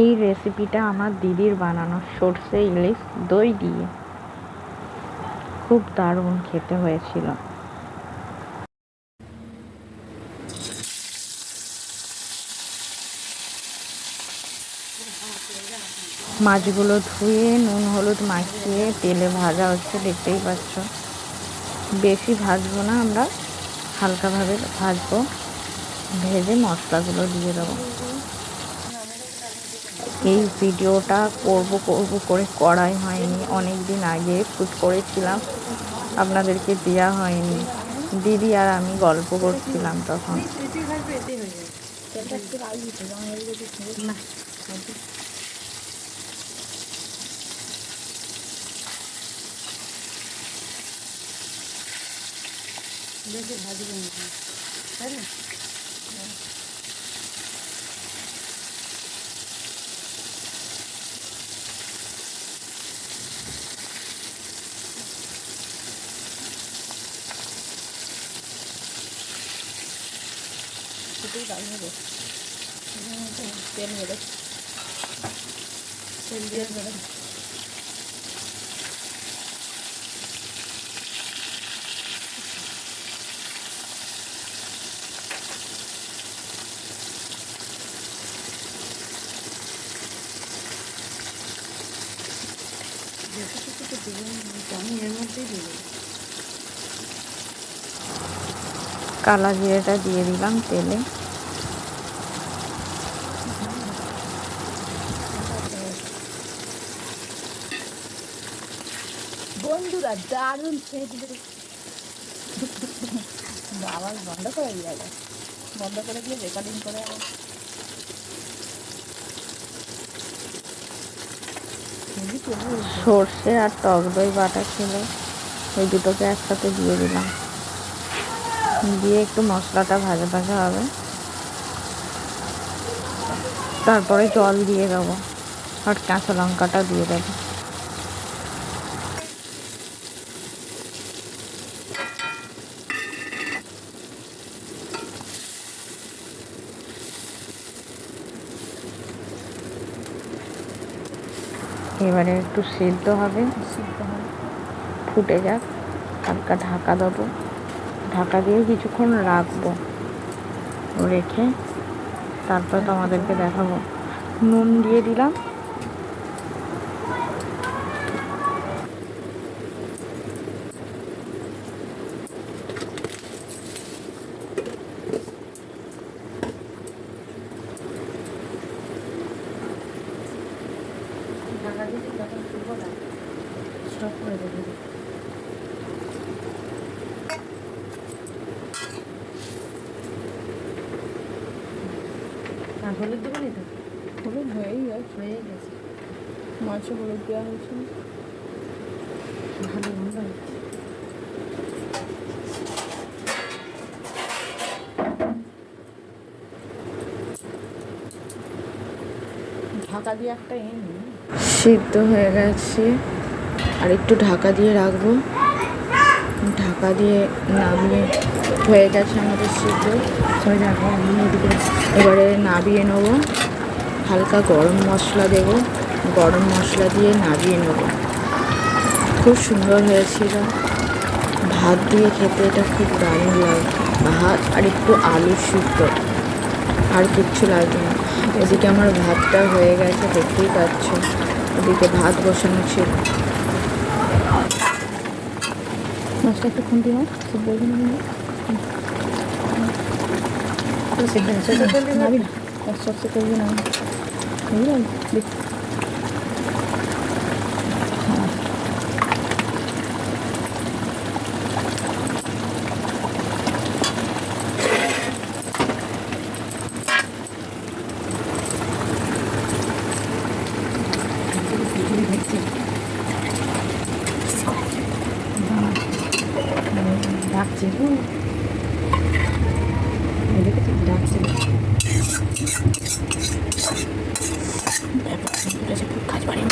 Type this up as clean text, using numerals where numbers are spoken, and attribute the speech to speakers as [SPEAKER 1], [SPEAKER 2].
[SPEAKER 1] এই রেসিপিটা আমার দিদির বানানো সর্ষে ইলিশ দই দিয়ে, খুব দারুণ খেতে হয়েছিল। মাছগুলো ধুয়ে নুন হলুদ মাখিয়ে তেলে ভাজা হচ্ছে, দেখতেই পাচ্ছ। বেশি ভাজবো না, আমরা হালকাভাবে ভাজবো। ভেজে মশলাগুলো দিয়ে দেবো। এই ভিডিওটা করব করে করাই হয়নি, অনেক দিন আগে শ্যুট করেছিলাম, আপনাদেরকে দেওয়া হয়নি। দিদি আর আমি গল্প করছিলাম তখন। তেল দিয়ে কালা জিরেটা দিয়ে দিলাম তেলে।
[SPEAKER 2] বন্ধুরা দারুণ আবার বন্ধ করে দিয়ে গেল, বন্ধ করে দিয়ে রেকর্ডিং করে
[SPEAKER 1] সর্ষে আর টক দই বাটা ছিল, ওই দুটোকে একসাথে দিয়ে দিলাম। দিয়ে একটু মশলাটা ভাজা ভাজা হবে, তারপরে জল দিয়ে দেবো আর কাঁচা লঙ্কাটা দিয়ে দেবো। এবারে একটু সিদ্ধ হবে, ফুটে যাক, হালকা ঢাকা দেবো। ঢাকা দিয়ে কিছুক্ষণ রাখবো, রেখে তারপর তোমাদেরকে দেখাবো। নুন দিয়ে দিলাম, স্টপ করে দেবো। আর হলুদ দেবো না, তো হলুদ হয়ে গেছে। মাছে হলুদ দেওয়া হয়েছে, ভালো গন্ধ হচ্ছে। ঢাকা দিয়ে একটা সিদ্ধ হয়ে গেছে, আর একটু ঢাকা দিয়ে রাখবো। ঢাকা দিয়ে নামিয়ে হয়ে গেছে আমাদের সিদ্ধ হয়ে যাবে। এবারে নামিয়ে নেবো, হালকা গরম মশলা দেবো, গরম মশলা দিয়ে নামিয়ে নেবো। খুব সুন্দর হয়েছিল, ভাত দিয়ে খেতে এটা খুব দারুণ লাগে। ভাত আর একটু আলু সিদ্ধ, আর কিচ্ছু লাগবে না। এদিকে আমার ভাতটা হয়ে গেছে, দেখতেই পাচ্ছ। ওদিকে ভাত বসানো ছিল। মাছটা একটু খুন্তি হয়, খুব বলবো না, নাবি না, সবসে করবি না, বুঝলাম। ডাকছে, দেখেছি ডাকছে, খুব কাজ বাড়ি।